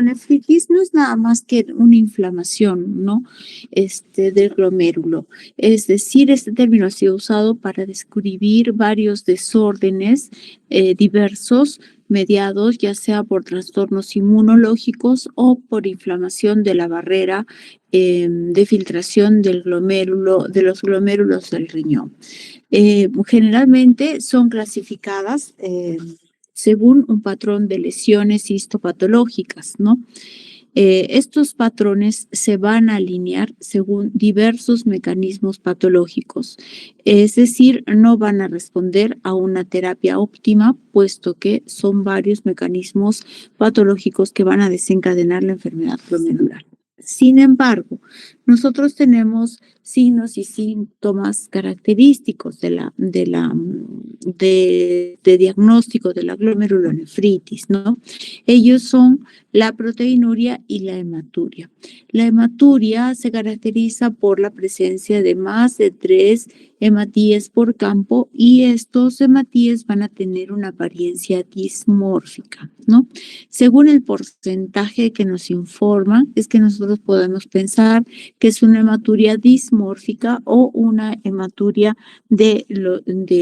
nefritis no es nada más que una inflamación, ¿no? Del glomérulo. Es decir, este término ha sido usado para describir varios desórdenes diversos mediados ya sea por trastornos inmunológicos o por inflamación de la barrera de filtración del glomérulo, de los glomérulos del riñón. Generalmente son clasificadas según un patrón de lesiones histopatológicas, ¿no? Estos patrones se van a alinear según diversos mecanismos patológicos, es decir, no van a responder a una terapia óptima, puesto que son varios mecanismos patológicos que van a desencadenar la enfermedad glomerular. Sin embargo, nosotros tenemos signos y síntomas característicos de diagnóstico de la glomerulonefritis, ¿no? Ellos son la proteinuria y la hematuria. La hematuria se caracteriza por la presencia de más de 3 hematíes por campo y estos hematíes van a tener una apariencia dismórfica, ¿no? Según el porcentaje que nos informa, es que nosotros podemos pensar que es una hematuria dismórfica o una hematuria de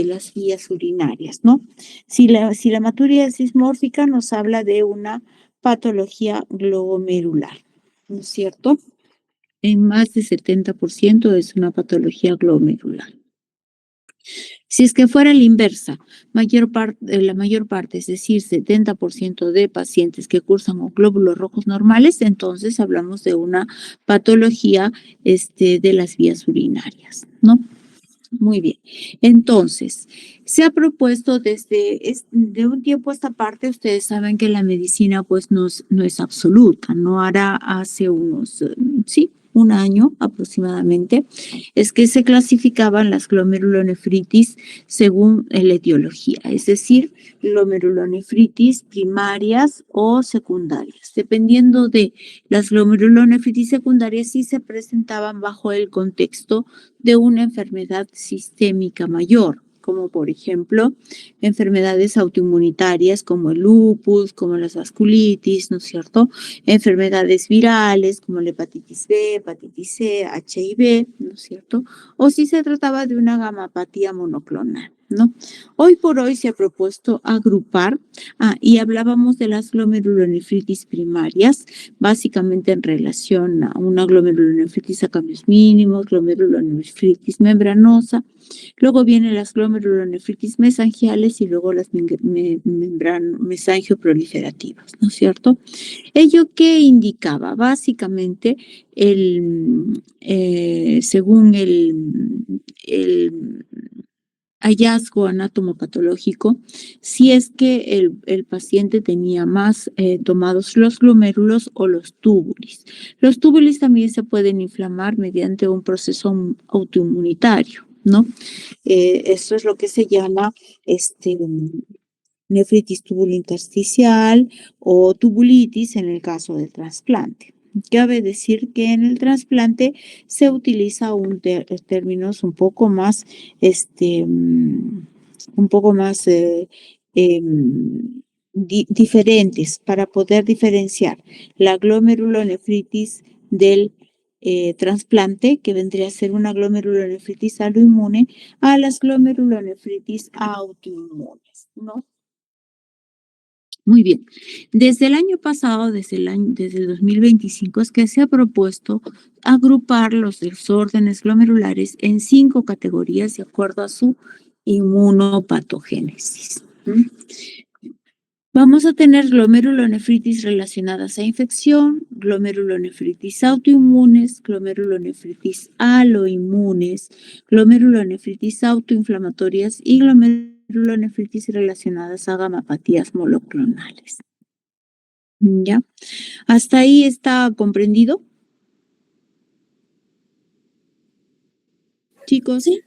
las vías urinarias, ¿no? Si la hematuria es dismórfica, nos habla de una patología glomerular, ¿no es cierto? En más de 70% es una patología glomerular. Si es que fuera la inversa, la mayor parte, es decir, 70% de pacientes que cursan con glóbulos rojos normales, entonces hablamos de una patología de las vías urinarias, ¿no? Muy bien. Entonces, se ha propuesto de un tiempo a esta parte, ustedes saben que la medicina pues no es absoluta, no hará hace unos, sí, un año aproximadamente, es que se clasificaban las glomerulonefritis según la etiología, es decir, glomerulonefritis primarias o secundarias. Dependiendo de las glomerulonefritis secundarias, sí se presentaban bajo el contexto de una enfermedad sistémica mayor, como por ejemplo enfermedades autoinmunitarias como el lupus, como las vasculitis, ¿no es cierto? Enfermedades virales como la hepatitis B, hepatitis C, HIV, ¿no es cierto? O si se trataba de una gamapatía monoclonal, ¿no? Hoy por hoy se ha propuesto agrupar, y hablábamos de las glomerulonefritis primarias, básicamente en relación a una glomerulonefritis a cambios mínimos, glomerulonefritis membranosa, luego vienen las glomerulonefritis mesangiales y luego las mesangioproliferativas, ¿no es cierto? ¿Ello qué indicaba? Básicamente, según el hallazgo anatomopatológico, si es que el paciente tenía más tomados los glomérulos o los túbulis. Los túbulis también se pueden inflamar mediante un proceso autoinmunitario, ¿no? Esto es lo que se llama nefritis tubulointersticial o tubulitis en el caso del trasplante. Cabe decir que en el trasplante se utiliza términos un poco más, diferentes para poder diferenciar la glomerulonefritis del trasplante, que vendría a ser una glomerulonefritis autoinmune, a las glomerulonefritis autoinmunes, ¿no? Muy bien. Desde el año pasado, desde el 2025, es que se ha propuesto agrupar los desórdenes glomerulares en 5 categorías de acuerdo a su inmunopatogénesis. Vamos a tener glomerulonefritis relacionadas a infección, glomerulonefritis autoinmunes, glomerulonefritis aloinmunes, glomerulonefritis autoinflamatorias y glomerulonefritis relacionadas a gamapatías monoclonales. ¿Ya? ¿Hasta ahí está comprendido? Chicos. Sí.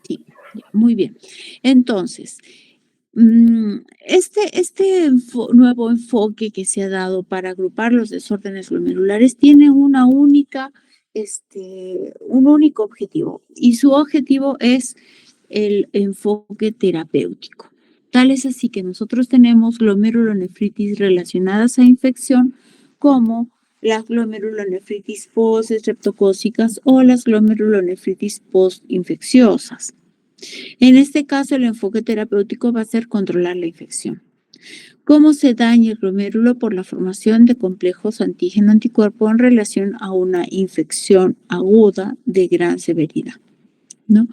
Sí, muy bien. Entonces, este nuevo enfoque que se ha dado para agrupar los desórdenes glomerulares tiene un único objetivo, y su objetivo es el enfoque terapéutico. Tal es así que nosotros tenemos glomerulonefritis relacionadas a infección como las glomerulonefritis post-estreptocócicas o las glomerulonefritis postinfecciosas. En este caso, el enfoque terapéutico va a ser controlar la infección. ¿Cómo se daña el glomérulo? Por la formación de complejos antígeno-anticuerpo en relación a una infección aguda de gran severidad, ¿no?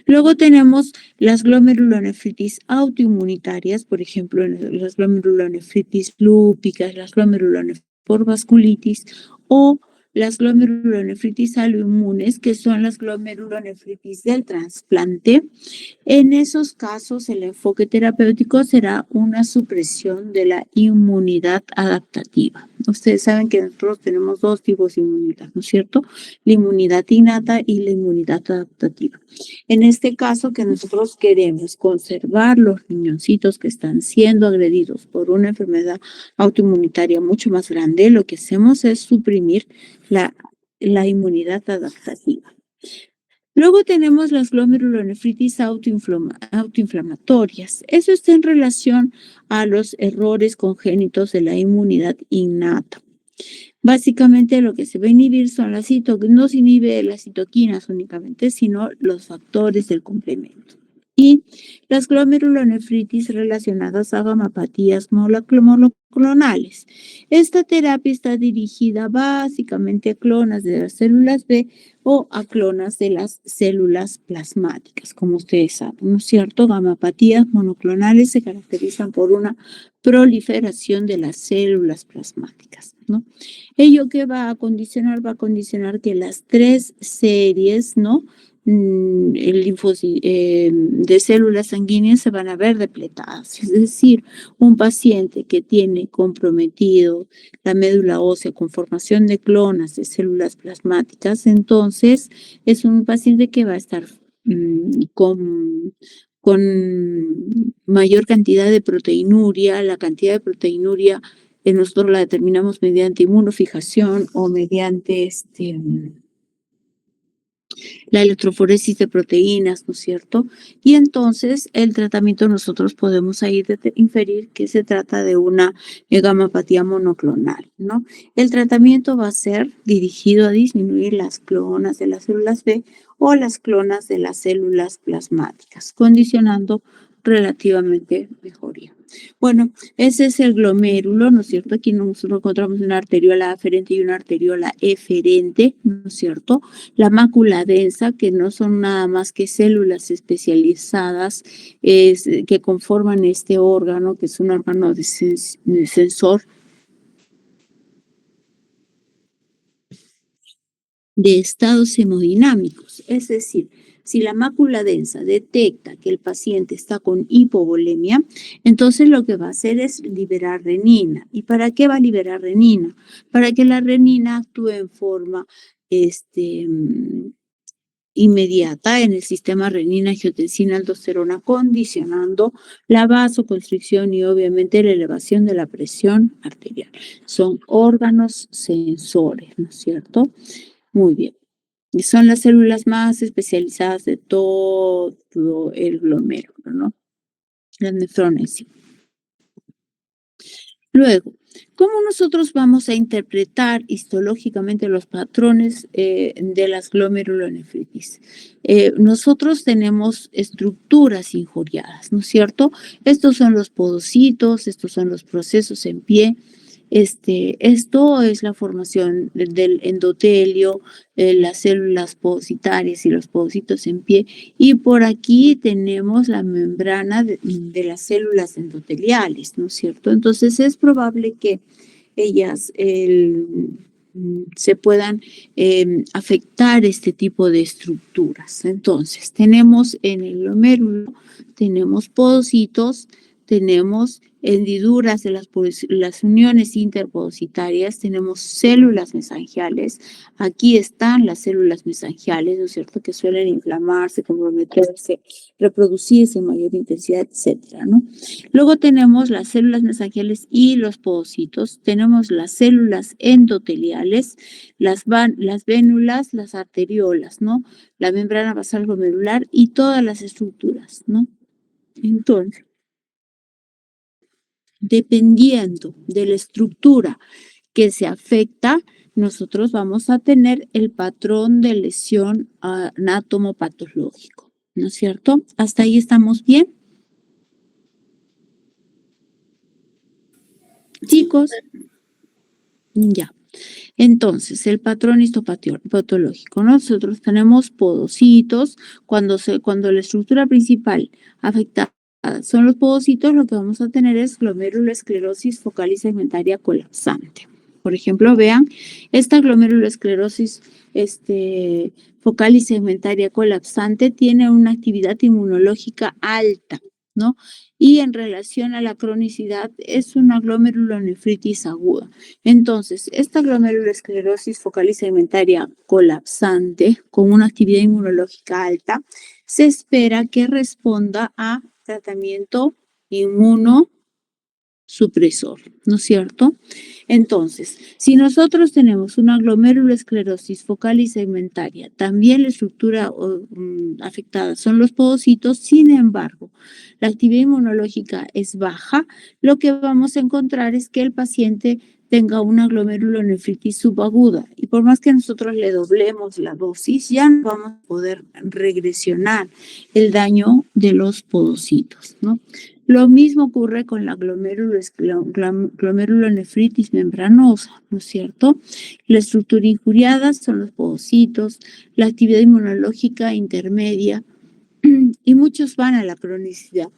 Luego tenemos las glomerulonefritis autoinmunitarias, por ejemplo, las glomerulonefritis lúpicas, las glomerulonefritis por vasculitis o las glomerulonefritis aloinmunes, que son las glomerulonefritis del trasplante. En esos casos, el enfoque terapéutico será una supresión de la inmunidad adaptativa. Ustedes saben que nosotros tenemos dos tipos de inmunidad, ¿no es cierto? La inmunidad innata y la inmunidad adaptativa. En este caso, que nosotros queremos conservar los riñoncitos que están siendo agredidos por una enfermedad autoinmunitaria mucho más grande, lo que hacemos es suprimir la inmunidad adaptativa. Luego tenemos las glomerulonefritis autoinflamatorias. Eso está en relación a los errores congénitos de la inmunidad innata. Básicamente lo que se va a inhibir son no se inhibe las citoquinas únicamente, sino los factores del complemento. Y las glomerulonefritis relacionadas a gamapatías monoclonales. Esta terapia está dirigida básicamente a clonas de las células B o a clonas de las células plasmáticas, como ustedes saben, ¿no es cierto? Gamapatías monoclonales se caracterizan por una proliferación de las células plasmáticas, ¿no? ¿Ello qué va a condicionar? Va a condicionar que las 3 series, ¿no? De células sanguíneas se van a ver depletadas. Es decir, un paciente que tiene comprometido la médula ósea con formación de clonas de células plasmáticas, entonces es un paciente que va a estar con mayor cantidad de proteinuria. La cantidad de proteinuria nosotros la determinamos mediante inmunofijación o mediante la electroforesis de proteínas, ¿no es cierto? Y entonces el tratamiento nosotros podemos ahí inferir que se trata de una gamapatía monoclonal, ¿no? El tratamiento va a ser dirigido a disminuir las clonas de las células B o las clonas de las células plasmáticas, condicionando relativamente mejoría. Bueno, ese es el glomérulo, ¿no es cierto? Aquí nosotros encontramos una arteriola aferente y una arteriola eferente, ¿no es cierto? La mácula densa, que no son nada más que células especializadas que conforman este órgano, que es un órgano de sensor de estados hemodinámicos. Es decir, si la mácula densa detecta que el paciente está con hipovolemia, entonces lo que va a hacer es liberar renina. ¿Y para qué va a liberar renina? Para que la renina actúe en forma inmediata en el sistema renina-angiotensina-aldosterona, condicionando la vasoconstricción y obviamente la elevación de la presión arterial. Son órganos sensores, ¿no es cierto? Muy bien. Y son las células más especializadas de todo el glomérulo, ¿no? Las nefrones. Luego, ¿cómo nosotros vamos a interpretar histológicamente los patrones de las glomerulonefritis? Nosotros tenemos estructuras injuriadas, ¿no es cierto? Estos son los podocitos, estos son los procesos en pie. Esto es la formación del endotelio, las células podocitarias y los podocitos en pie. Y por aquí tenemos la membrana de las células endoteliales, ¿no es cierto? Entonces es probable que ellas se puedan afectar este tipo de estructuras. Entonces tenemos en el glomérulo, tenemos podocitos, tenemos hendiduras de las uniones interpodocitarias, tenemos células mesangiales. Aquí están las células mesangiales, ¿no es cierto?, que suelen inflamarse, comprometerse, reproducirse en mayor intensidad, etcétera, ¿no? Luego tenemos las células mesangiales y los podocitos, tenemos las células endoteliales, las vénulas, las arteriolas, ¿no? La membrana basal glomerular y todas las estructuras, ¿no? Entonces, dependiendo de la estructura que se afecta, nosotros vamos a tener el patrón de lesión anatomopatológico, ¿no es cierto? ¿Hasta ahí estamos bien? Chicos, ya. Entonces, el patrón histopatológico, nosotros tenemos podocitos, cuando la estructura principal afectada son los podocitos, lo que vamos a tener es glomerulosclerosis focal y segmentaria colapsante. Por ejemplo, vean, esta glomerulosclerosis focal y segmentaria colapsante tiene una actividad inmunológica alta, ¿no? Y en relación a la cronicidad es una glomerulonefritis aguda. Entonces, esta glomerulosclerosis focal y segmentaria colapsante con una actividad inmunológica alta se espera que responda a tratamiento inmunosupresor, ¿no es cierto? Entonces, si nosotros tenemos una glomerulosclerosis focal y segmentaria, también la estructura afectada son los podocitos, sin embargo, la actividad inmunológica es baja, lo que vamos a encontrar es que el paciente tenga una glomerulonefritis subaguda y por más que nosotros le doblemos la dosis, ya no vamos a poder regresionar el daño de los podocitos, ¿no? Lo mismo ocurre con la glomerulonefritis membranosa, ¿no es cierto? La estructura injuriada son los podocitos, la actividad inmunológica intermedia y muchos van a la cronicidad.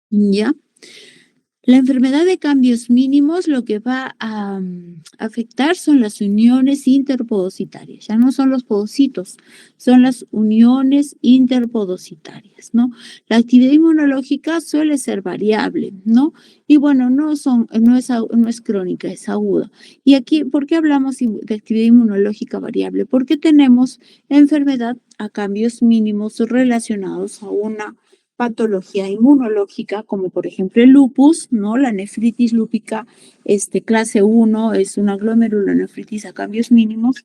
¿Ya? La enfermedad de cambios mínimos lo que va a afectar son las uniones interpodocitarias, ya no son los podocitos, son las uniones interpodocitarias, ¿no? La actividad inmunológica suele ser variable, ¿no? Y bueno, no es crónica, es aguda. Y aquí, ¿por qué hablamos de actividad inmunológica variable? Porque tenemos enfermedad a cambios mínimos relacionados a una patología inmunológica, como por ejemplo el lupus, ¿no? La nefritis lúpica clase 1 es una glomerulonefritis a cambios mínimos.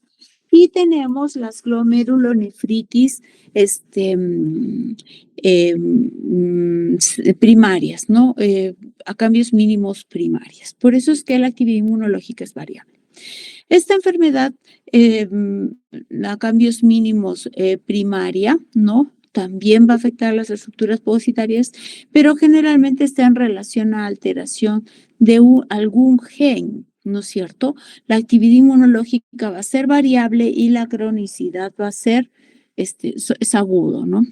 Y tenemos las glomerulonefritis primarias, ¿no? A cambios mínimos primarias. Por eso es que la actividad inmunológica es variable. Esta enfermedad a cambios mínimos primaria, ¿no? También va a afectar las estructuras podocitarias, pero generalmente está en relación a alteración de algún gen, ¿no es cierto? La actividad inmunológica va a ser variable y la cronicidad va a ser, es agudo, ¿no?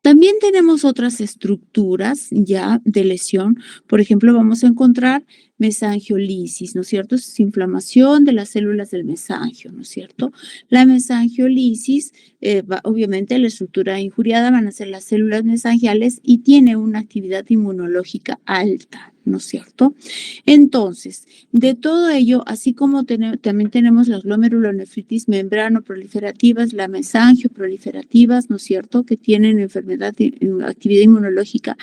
También tenemos otras estructuras ya de lesión. Por ejemplo, vamos a encontrar mesangiolisis, ¿no es cierto? Es inflamación de las células del mesangio, ¿no es cierto? La mesangiolisis, obviamente la estructura injuriada van a ser las células mesangiales y tiene una actividad inmunológica alta, ¿no es cierto? Entonces, de todo ello, así como también tenemos las glomerulonefritis membrano-proliferativas, la mesangio-proliferativas, ¿no es cierto?, que tienen actividad inmunológica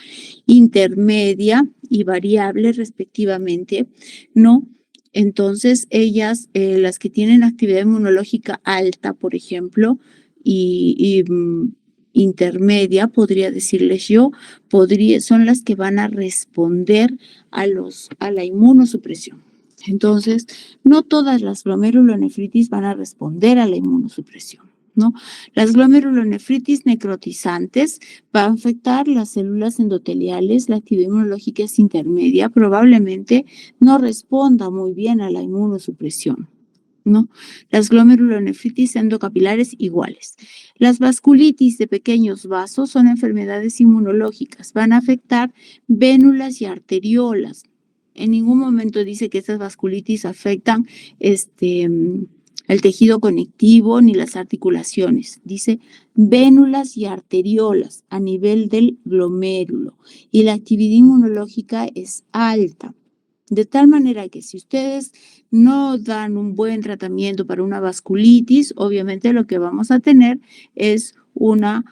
intermedia y variable respectivamente, ¿no? Entonces, ellas, las que tienen actividad inmunológica alta, por ejemplo, y intermedia, podría decirles yo, son las que van a responder a la inmunosupresión. Entonces, no todas las glomerulonefritis van a responder a la inmunosupresión, ¿no? Las glomerulonefritis necrotizantes van a afectar las células endoteliales, la actividad inmunológica es intermedia, probablemente no responda muy bien a la inmunosupresión, ¿no? Las glomerulonefritis endocapilares iguales. Las vasculitis de pequeños vasos son enfermedades inmunológicas, van a afectar vénulas y arteriolas. En ningún momento dice que estas vasculitis afectan el tejido conectivo ni las articulaciones. Dice vénulas y arteriolas a nivel del glomérulo y la actividad inmunológica es alta. De tal manera que si ustedes no dan un buen tratamiento para una vasculitis, obviamente lo que vamos a tener es una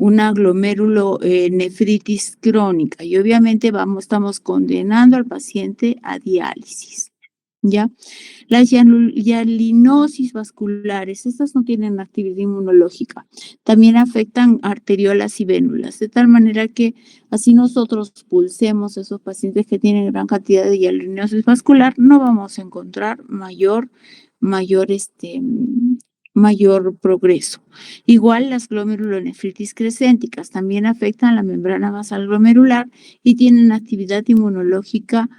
glomerulonefritis crónica y obviamente estamos condenando al paciente a diálisis. ¿ya? Las hialinosis vasculares, estas no tienen actividad inmunológica, también afectan arteriolas y vénulas, de tal manera que así nosotros pulsemos a esos pacientes que tienen gran cantidad de hialinosis vascular, no vamos a encontrar mayor, mayor progreso. Igual las glomerulonefritis crescénticas también afectan la membrana basal glomerular y tienen actividad inmunológica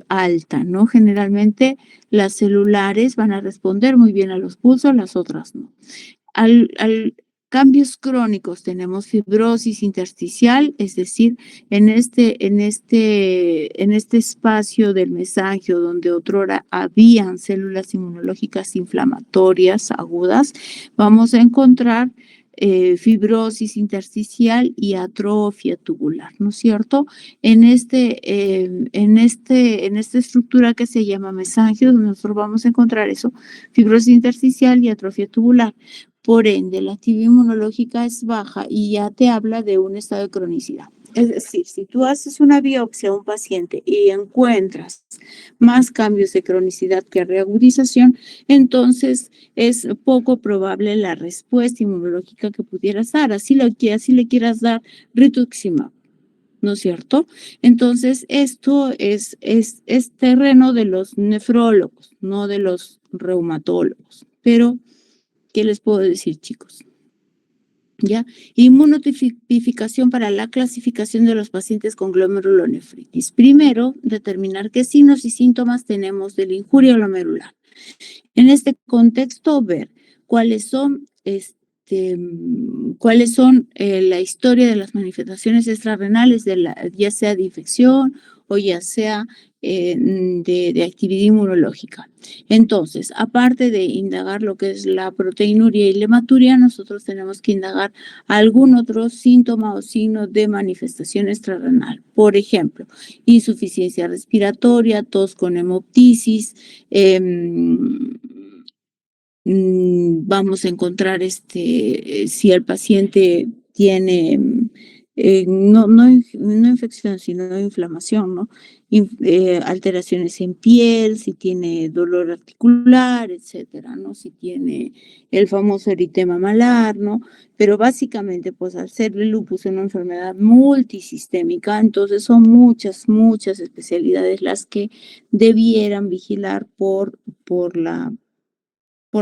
alta, ¿no? Generalmente las celulares van a responder muy bien a los pulsos, las otras no. Al cambios crónicos tenemos fibrosis intersticial, es decir, en este espacio del mesangio donde otrora habían células inmunológicas inflamatorias agudas, vamos a encontrar fibrosis intersticial y atrofia tubular, ¿no es cierto? En esta estructura que se llama mesangio, nosotros vamos a encontrar eso, fibrosis intersticial y atrofia tubular. Por ende, la actividad inmunológica es baja y ya te habla de un estado de cronicidad. Es decir, si tú haces una biopsia a un paciente y encuentras más cambios de cronicidad que reagudización, entonces es poco probable la respuesta inmunológica que pudieras dar. Así le quieras dar rituximab, ¿no es cierto? Entonces, esto es terreno de los nefrólogos, no de los reumatólogos. Pero, ¿qué les puedo decir, chicos? ¿Ya? Inmunotipificación para la clasificación de los pacientes con glomerulonefritis. Primero, determinar qué signos y síntomas tenemos de la injuria glomerular. En este contexto, ver cuáles son la historia de las manifestaciones extrarrenales, ya sea de infección o ya sea de actividad inmunológica. Entonces, aparte de indagar lo que es la proteinuria y la hematuria, nosotros tenemos que indagar algún otro síntoma o signo de manifestación extrarrenal. Por ejemplo, insuficiencia respiratoria, tos con hemoptisis, vamos a encontrar si el paciente tiene no infección, sino inflamación, ¿no? Alteraciones en piel, si tiene dolor articular, etcétera, ¿no? Si tiene el famoso eritema malar, ¿no? Pero básicamente, pues al ser el lupus una enfermedad multisistémica, entonces son muchas especialidades las que debieran vigilar por la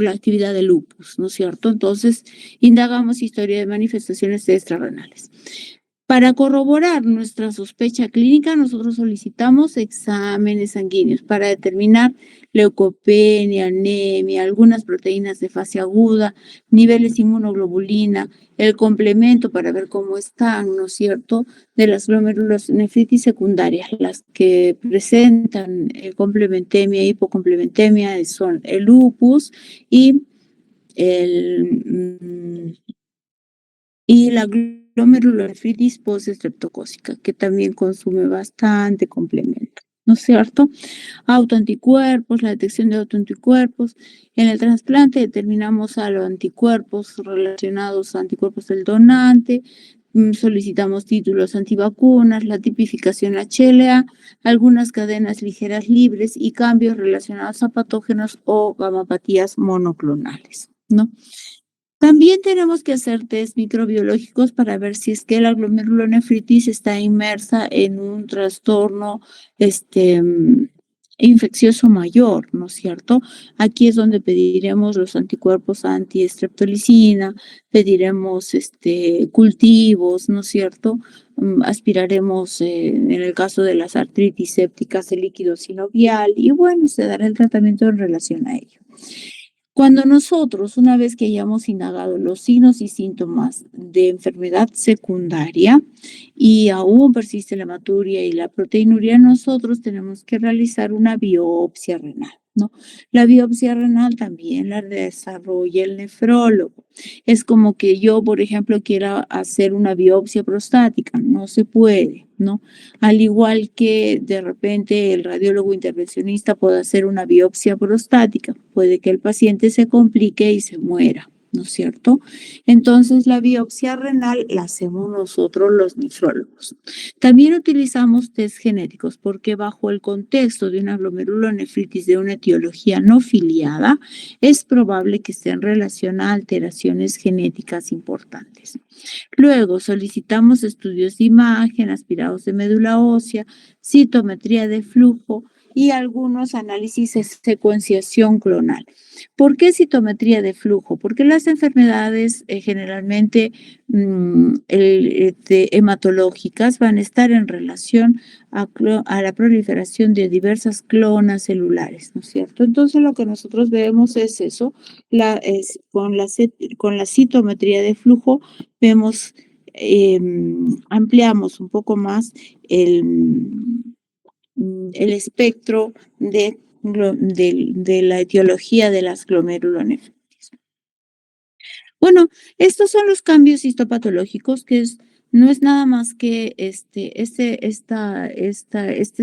actividad de lupus, ¿no es cierto? Entonces, indagamos historia de manifestaciones extrarrenales. Para corroborar nuestra sospecha clínica, nosotros solicitamos exámenes sanguíneos para determinar leucopenia, anemia, algunas proteínas de fase aguda, niveles de inmunoglobulina, el complemento para ver cómo están, ¿no es cierto?, de las glomerulonefritis secundarias. Las que presentan complementemia y hipocomplementemia son el lupus y la glomerulonefritis postestreptocócica, que también consume bastante complemento, ¿no es cierto? Autoanticuerpos, la detección de autoanticuerpos. En el trasplante determinamos a los anticuerpos relacionados a anticuerpos del donante, solicitamos títulos antivacunas, la tipificación HLA, algunas cadenas ligeras libres y cambios relacionados a patógenos o gamapatías monoclonales, ¿no? También tenemos que hacer test microbiológicos para ver si es que la glomerulonefritis está inmersa en un trastorno infeccioso mayor, ¿no es cierto? Aquí es donde pediremos los anticuerpos antiestreptolicina, pediremos cultivos, ¿no es cierto? Aspiraremos, en el caso de las artritis sépticas, el líquido sinovial y bueno, se dará el tratamiento en relación a ello. Cuando nosotros, una vez que hayamos indagado los signos y síntomas de enfermedad secundaria y aún persiste la hematuria y la proteinuria, nosotros tenemos que realizar una biopsia renal, ¿no? La biopsia renal también la desarrolla el nefrólogo. Es como que yo, por ejemplo, quiera hacer una biopsia prostática, no se puede, ¿no? Al igual que de repente el radiólogo intervencionista puede hacer una biopsia prostática, puede que el paciente se complique y se muera, ¿no es cierto? Entonces, la biopsia renal la hacemos nosotros los nefrólogos. También utilizamos test genéticos porque bajo el contexto de una glomerulonefritis de una etiología no filiada, es probable que esté en relación a alteraciones genéticas importantes. Luego, solicitamos estudios de imagen, aspirados de médula ósea, citometría de flujo y algunos análisis de secuenciación clonal. ¿Por qué citometría de flujo? Porque las enfermedades generalmente hematológicas van a estar en relación a la proliferación de diversas clonas celulares, ¿no es cierto? Entonces lo que nosotros vemos es eso, con la citometría de flujo vemos, ampliamos un poco más el espectro de la etiología de las glomerulonefritis. Bueno, estos son los cambios histopatológicos no es nada más que este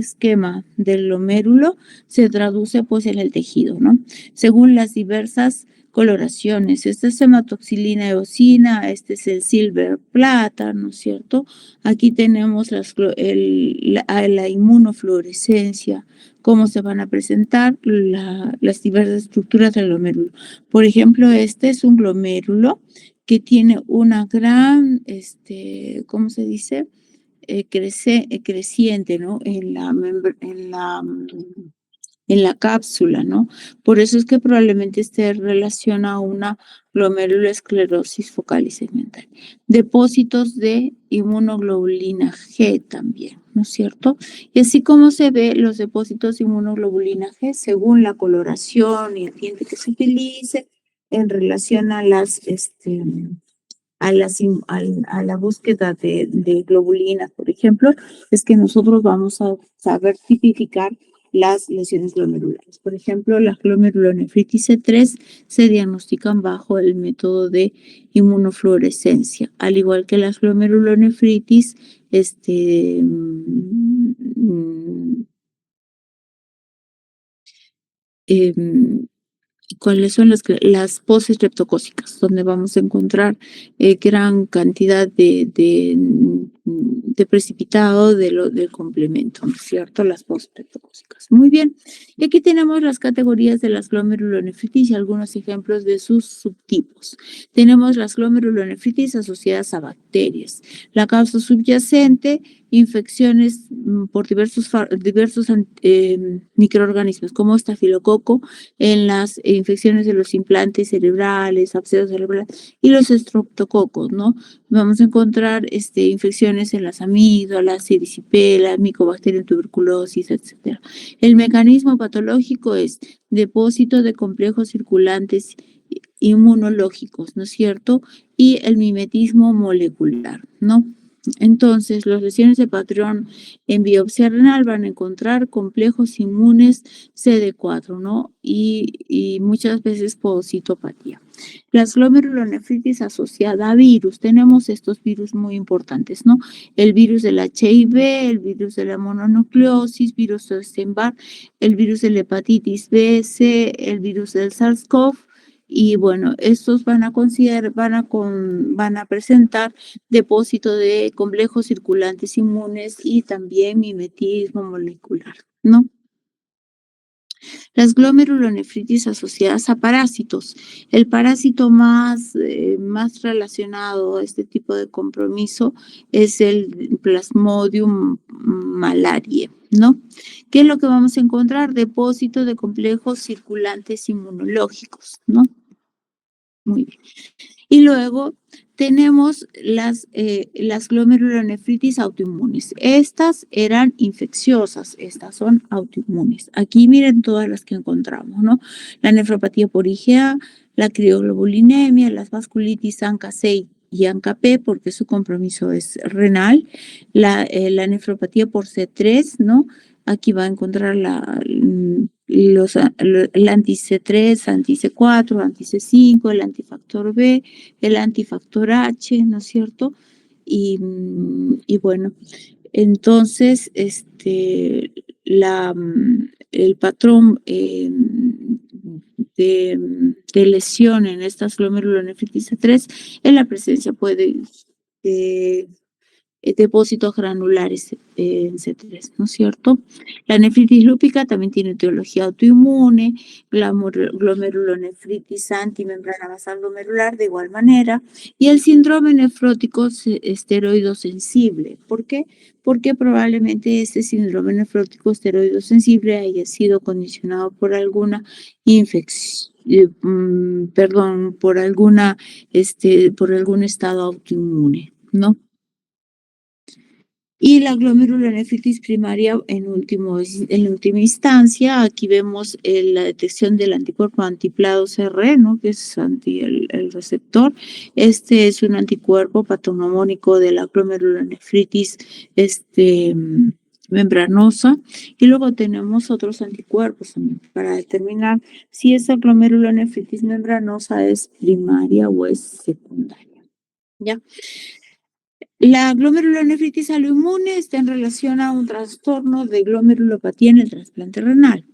esquema del glomérulo se traduce pues en el tejido, ¿no? Según las diversas coloraciones. Esta es hematoxilina eosina, este es el silver plata, ¿no es cierto? Aquí tenemos la inmunofluorescencia, cómo se van a presentar las diversas estructuras del glomérulo. Por ejemplo, este es un glomérulo que tiene una gran, ¿cómo se dice? Creciente, ¿no? En la cápsula, ¿no? Por eso es que probablemente esté relacionada a una glomerulosclerosis focal y segmental. Depósitos de inmunoglobulina G también, ¿no es cierto? Y así como se ve los depósitos de inmunoglobulina G según la coloración y el diente que se utilice en relación a la búsqueda de globulinas, por ejemplo, es que nosotros vamos a saber tipificar las lesiones glomerulares. Por ejemplo, la glomerulonefritis C3 se diagnostican bajo el método de inmunofluorescencia, al igual que las glomerulonefritis, ¿cuáles son las post-estreptocócicas? Donde vamos a encontrar gran cantidad de precipitado del complemento, ¿no es cierto? Las post-estreptocócicas. Muy bien. Y aquí tenemos las categorías de las glomerulonefritis y algunos ejemplos de sus subtipos. Tenemos las glomerulonefritis asociadas a bacterias. La causa subyacente, infecciones por diversos microorganismos como estafilococo en las infecciones de los implantes cerebrales, abscesos cerebrales y los estreptococos, ¿no? Vamos a encontrar infecciones en las amígdalas, erisipela, micobacterium tuberculosis, etc. El mecanismo patológico es depósito de complejos circulantes inmunológicos, ¿no es cierto? Y el mimetismo molecular, ¿no? Entonces, las lesiones de patrón en biopsia renal van a encontrar complejos inmunes CD4, ¿no? Y muchas veces pogocitopatía. Las glomerulonefritis asociada a virus. Tenemos estos virus muy importantes, ¿no? El virus del HIV, el virus de la mononucleosis, virus de Epstein-Barr, el virus de la hepatitis B, C, el virus del SARS-CoV. Y bueno, estos van a presentar depósito de complejos circulantes inmunes y también mimetismo molecular, ¿no? Las glomerulonefritis asociadas a parásitos. El parásito más relacionado a este tipo de compromiso es el Plasmodium malariae, ¿no? ¿Qué es lo que vamos a encontrar? Depósito de complejos circulantes inmunológicos, ¿no? Muy bien. Y luego tenemos las glomerulonefritis autoinmunes. Estas eran infecciosas, estas son autoinmunes. Aquí miren todas las que encontramos, ¿no? La nefropatía por IgA, la crioglobulinemia, las vasculitis ANCA-C y ANCA-P, porque su compromiso es renal, la nefropatía por C3, ¿no? Aquí va a encontrar el anti-C3, anti-C4, anti-C5, el antifactor B, el antifactor H, ¿no es cierto? Y bueno, entonces, el patrón de lesión en estas glomerulonefritis A3 en la presencia puede depósitos granulares en C3, ¿no es cierto? La nefritis lúpica también tiene etiología autoinmune, glomerulonefritis antimembrana basal glomerular de igual manera, y el síndrome nefrótico esteroido sensible. ¿Por qué? Porque probablemente este síndrome nefrótico esteroido sensible haya sido condicionado por alguna infección, por algún estado autoinmune, ¿no? Y la glomerulonefritis primaria en última instancia, aquí vemos la detección del anticuerpo antiplado CR, ¿no? Que es el receptor. Este es un anticuerpo patognomónico de la glomerulonefritis membranosa. Y luego tenemos otros anticuerpos también para determinar si esa glomerulonefritis membranosa es primaria o es secundaria. ¿Ya? La glomerulonefritis autoinmune está en relación a un trastorno de glomerulopatía en el trasplante renal,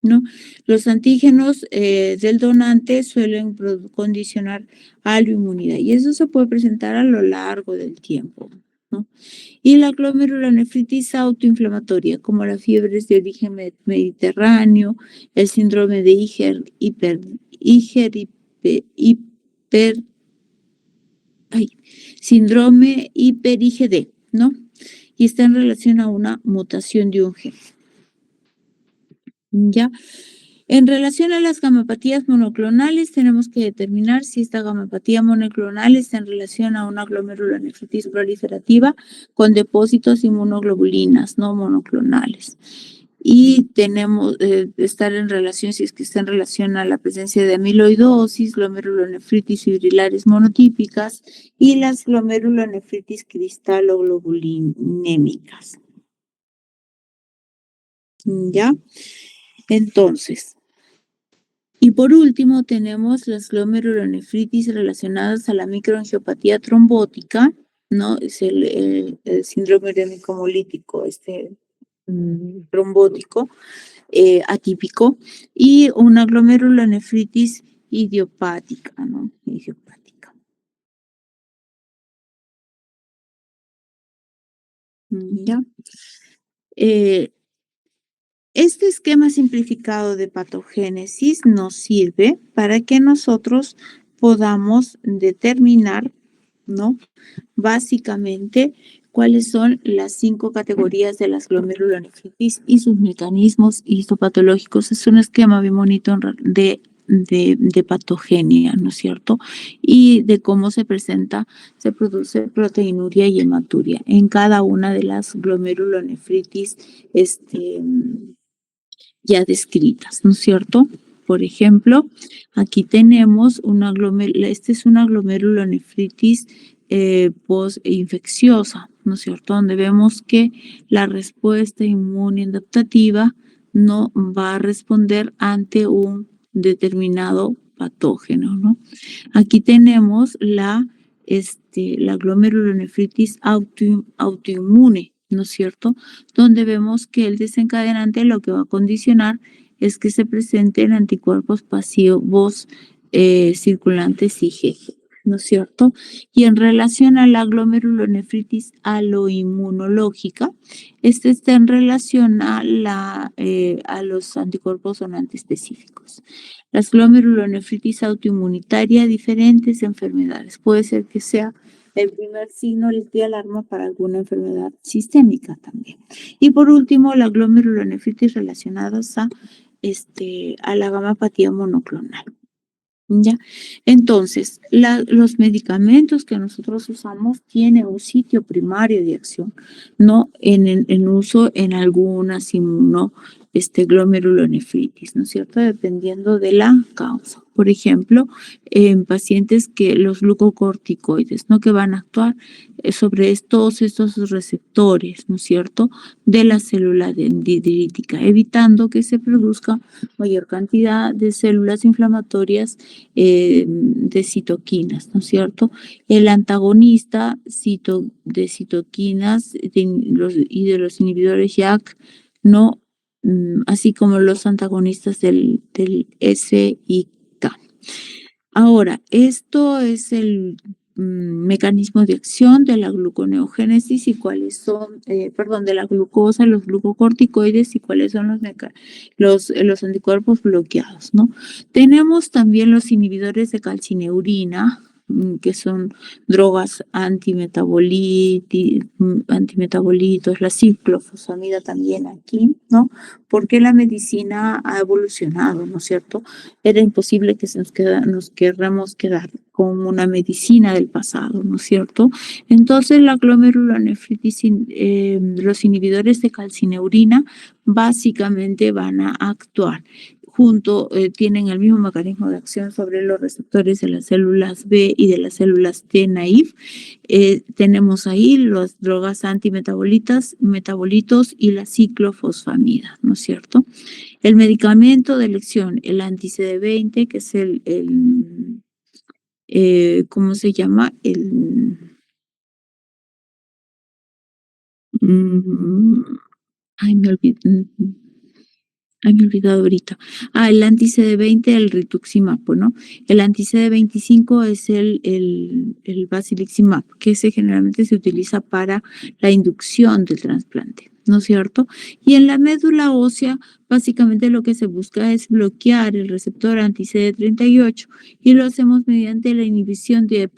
¿no? Los antígenos del donante suelen condicionar a la inmunidad y eso se puede presentar a lo largo del tiempo, ¿no? Y la glomerulonefritis autoinflamatoria, como las fiebres de origen mediterráneo, el síndrome de síndrome hiper-IgD, ¿no? Y está en relación a una mutación de un gen. ¿Ya? En relación a las gamapatías monoclonales, tenemos que determinar si esta gamapatía monoclonal está en relación a una glomerulonefritis proliferativa con depósitos de inmunoglobulinas no monoclonales. Y tenemos estar en relación, si es que está en relación a la presencia de amiloidosis, glomerulonefritis fibrilares monotípicas y las glomerulonefritis cristaloglobulinémicas. ¿Ya? Entonces, y por último tenemos las glomerulonefritis relacionadas a la microangiopatía trombótica, ¿no? Es el síndrome urémico hemolítico, trombótico, atípico, y una glomerulonefritis idiopática, ¿no? Idiopática. ¿Ya? Este esquema simplificado de patogénesis nos sirve para que nosotros podamos determinar, ¿no? Básicamente, cuáles son las 5 categorías de las glomerulonefritis y sus mecanismos histopatológicos. Es un esquema bien bonito de patogenia, ¿no es cierto? Y de cómo se produce proteinuria y hematuria en cada una de las glomerulonefritis ya descritas, ¿no es cierto? Por ejemplo, aquí tenemos esta es una glomerulonefritis postinfecciosa, ¿no es cierto? Donde vemos que la respuesta inmune adaptativa no va a responder ante un determinado patógeno, ¿no? Aquí tenemos la glomerulonefritis autoinmune, ¿no es cierto? Donde vemos que el desencadenante lo que va a condicionar es que se presenten anticuerpos pasivos circulantes IgG, ¿no es cierto? Y en relación a la glomerulonefritis aloinmunológica, este está en relación a los anticuerpos donantes específicos. Las glomerulonefritis autoinmunitaria, diferentes enfermedades. Puede ser que sea el primer signo de alarma para alguna enfermedad sistémica también. Y por último, la glomerulonefritis relacionadas a la gamapatía monoclonal. ¿Ya? Entonces, los medicamentos que nosotros usamos tienen un sitio primario de acción, no en uso en algunas glomerulonefritis, ¿no es cierto? Dependiendo de la causa. Por ejemplo, en pacientes que los glucocorticoides, ¿no? Que van a actuar sobre todos estos receptores, ¿no es cierto? De la célula dendrítica, evitando que se produzca mayor cantidad de células inflamatorias de citoquinas, ¿no es cierto? El antagonista de citoquinas y de los inhibidores JAK, no, así como los antagonistas del SIK. Ahora, esto es el mecanismo de acción de la gluconeogénesis y cuáles son, perdón, de la glucosa, los glucocorticoides y cuáles son los anticuerpos bloqueados, ¿no? Tenemos también los inhibidores de calcineurina, que son drogas antimetabolitos, la ciclofosfamida también aquí, ¿no? Porque la medicina ha evolucionado, ¿no es cierto? Era imposible que nos querramos quedar con una medicina del pasado, ¿no es cierto? Entonces, la glomerulonefritis, los inhibidores de calcineurina básicamente van a actuar tienen el mismo mecanismo de acción sobre los receptores de las células B y de las células T naive. Tenemos ahí las drogas antimetabolitos y la ciclofosfamida, ¿no es cierto? El medicamento de elección, el anti-CD20, que es ¿cómo se llama? Ay, me olvidé. Ay, me he olvidado ahorita. El anti-CD20, el rituximab, ¿no? El anti-CD25 es el basiliximab, que generalmente se utiliza para la inducción del trasplante, ¿no es cierto? Y en la médula ósea, básicamente lo que se busca es bloquear el receptor anti-CD38 y lo hacemos mediante la inhibición de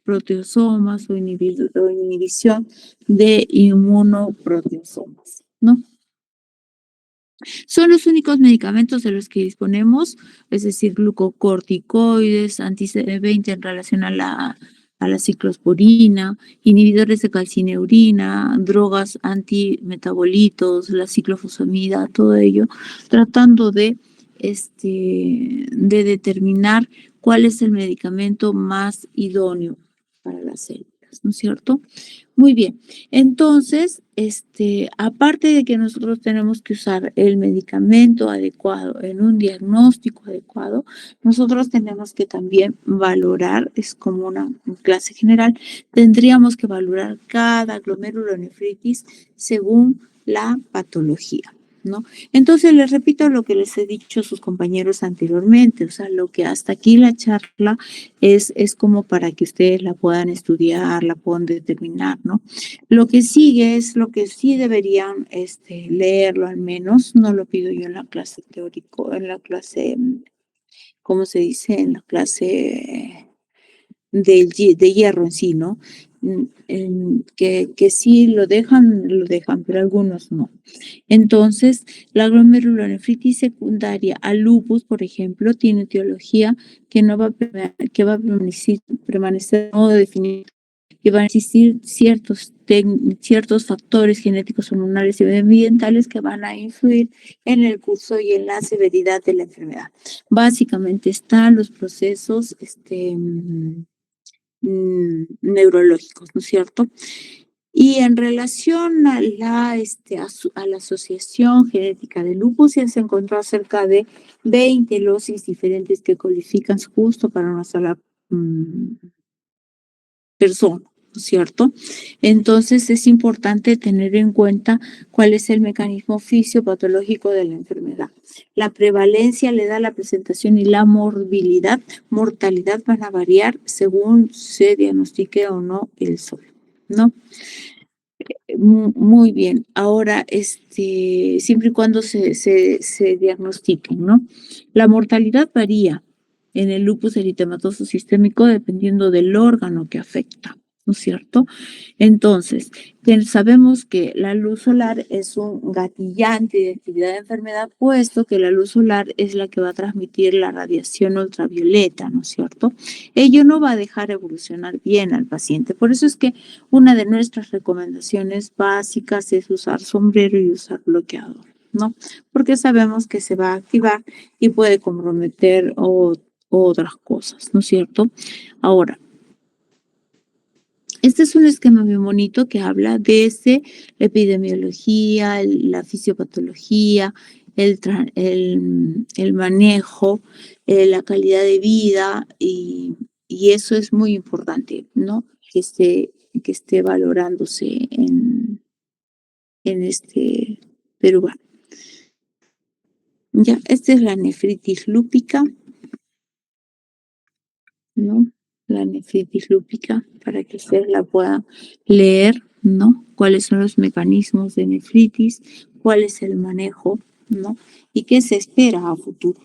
proteosomas o inhibición de inmunoproteosomas, ¿no? Son los únicos medicamentos de los que disponemos, es decir, glucocorticoides, anti-CD20 en relación a la ciclosporina, inhibidores de calcineurina, drogas antimetabolitos, la ciclofosfamida, todo ello, tratando de determinar cuál es el medicamento más idóneo para las células, ¿no es cierto? Muy bien. Entonces, aparte de que nosotros tenemos que usar el medicamento adecuado en un diagnóstico adecuado, nosotros tenemos que también valorar, es como una clase general, tendríamos que valorar cada glomerulonefritis según la patología, ¿no? Entonces, les repito lo que les he dicho a sus compañeros anteriormente, o sea, lo que hasta aquí la charla es como para que ustedes la puedan estudiar, la puedan determinar, ¿no? Lo que sigue es lo que sí deberían leerlo al menos, no lo pido yo en la clase teórico, en la clase, ¿cómo se dice? En la clase de hierro en sí, ¿no? Que sí lo dejan, pero algunos no. Entonces, la glomerulonefritis secundaria al lupus, por ejemplo, tiene etiología que no va a, que va a permanecer de modo definido y van a existir ciertos factores genéticos, hormonales y medioambientales que van a influir en el curso y en la severidad de la enfermedad. Básicamente están los procesos neurológicos, ¿no es cierto? Y en relación a a la Asociación Genética de Lupus, ya se encontró cerca de 20 losis diferentes que cualifican justo para una sola persona, ¿no es cierto? Entonces es importante tener en cuenta cuál es el mecanismo fisiopatológico de la enfermedad. La prevalencia, la edad, la presentación y la mortalidad van a variar según se diagnostique o no el sol, ¿no? Muy bien. Ahora, siempre y cuando se diagnostiquen, ¿no? La mortalidad varía en el lupus eritematoso sistémico dependiendo del órgano que afecta, ¿no es cierto? Entonces, sabemos que la luz solar es un gatillante de actividad de enfermedad, puesto que la luz solar es la que va a transmitir la radiación ultravioleta, ¿no es cierto? Ello no va a dejar evolucionar bien al paciente. Por eso es que una de nuestras recomendaciones básicas es usar sombrero y usar bloqueador, ¿no? Porque sabemos que se va a activar y puede comprometer otras cosas, ¿no es cierto? Ahora, este es un esquema muy bonito que habla desde la epidemiología, la fisiopatología, el manejo, la calidad de vida y eso es muy importante, ¿no? Que esté valorándose en este Perú. Ya, esta es la nefritis lúpica. ¿no? La nefritis lúpica, para que ustedes la puedan leer, ¿no? Cuáles son los mecanismos de nefritis, cuál es el manejo, ¿no? Y qué se espera a futuro.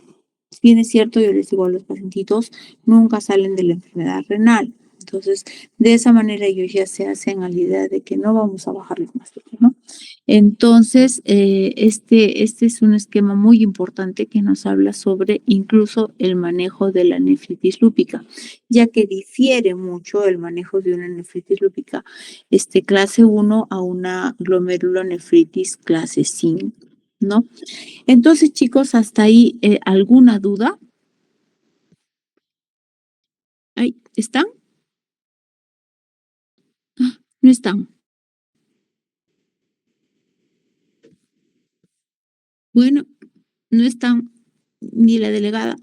Si bien es cierto, yo les digo a los pacientitos, nunca salen de la enfermedad renal. Entonces, de esa manera ellos ya se hacen a la idea de que no vamos a bajarles más, ¿no? Entonces, este es un esquema muy importante que nos habla sobre incluso el manejo de la nefritis lúpica, ya que difiere mucho el manejo de una nefritis lúpica clase 1 a una glomerulonefritis clase 5, ¿no? Entonces, chicos, hasta ahí, ¿alguna duda? Ahí, ¿están? No están. Bueno, no están ni la delegada.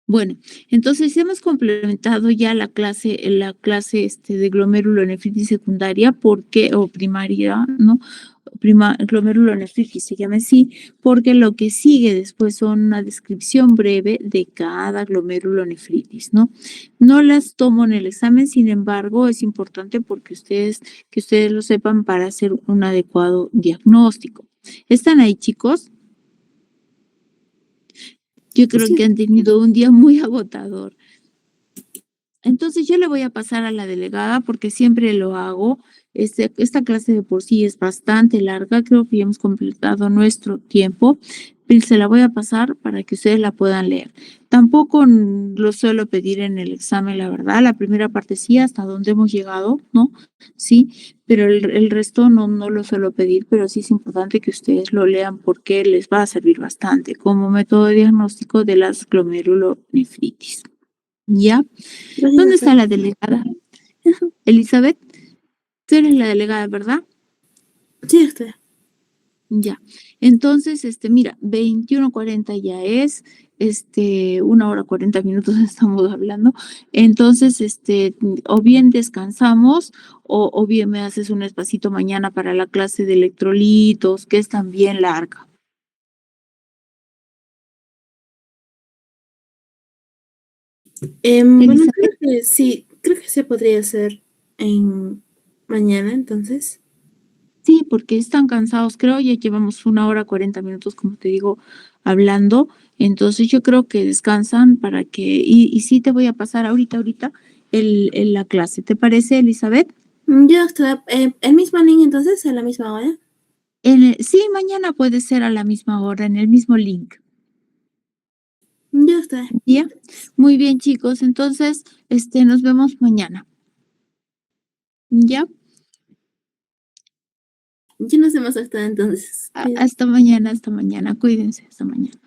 Bueno, entonces hemos complementado ya la clase de glomerulonefritis secundaria, porque, o primaria, ¿no? Glomerulonefritis se llama así, porque lo que sigue después son una descripción breve de cada glomerulonefritis, ¿no? No las tomo en el examen, sin embargo, es importante porque que ustedes lo sepan para hacer un adecuado diagnóstico. ¿Están ahí, chicos? Yo creo que han tenido un día muy agotador. Entonces yo le voy a pasar a la delegada porque siempre lo hago. Esta clase de por sí es bastante larga, creo que ya hemos completado nuestro tiempo, pero se la voy a pasar para que ustedes la puedan leer. Tampoco lo suelo pedir en el examen, la verdad. La primera parte sí, hasta donde hemos llegado, ¿no? Sí, pero el resto no lo suelo pedir, pero sí es importante que ustedes lo lean porque les va a servir bastante como método de diagnóstico de las glomerulonefritis. ¿Ya? ¿Dónde está la delegada? Elizabeth, tú eres la delegada, ¿verdad? Sí, está. Ya. Entonces, mira, 21:40 ya es, 1 hora 40 minutos estamos hablando. Entonces, o bien descansamos o bien me haces un espacito mañana para la clase de electrolitos, que es también larga. Bueno, Elizabeth. creo que sí, creo que se podría hacer en mañana, entonces. Sí, porque están cansados, creo, ya llevamos 1 hora 40 minutos, como te digo, hablando. Entonces yo creo que descansan para que, y sí te voy a pasar ahorita la clase. ¿Te parece, Elizabeth? Ya está. ¿El mismo link entonces a la misma hora? Sí, mañana puede ser a la misma hora, en el mismo link. Ya está. ¿Ya? Muy bien, chicos. Entonces, nos vemos mañana. ¿Ya? Ya nos vemos hasta entonces. Cuídate. Hasta mañana, hasta mañana. Cuídense, hasta mañana.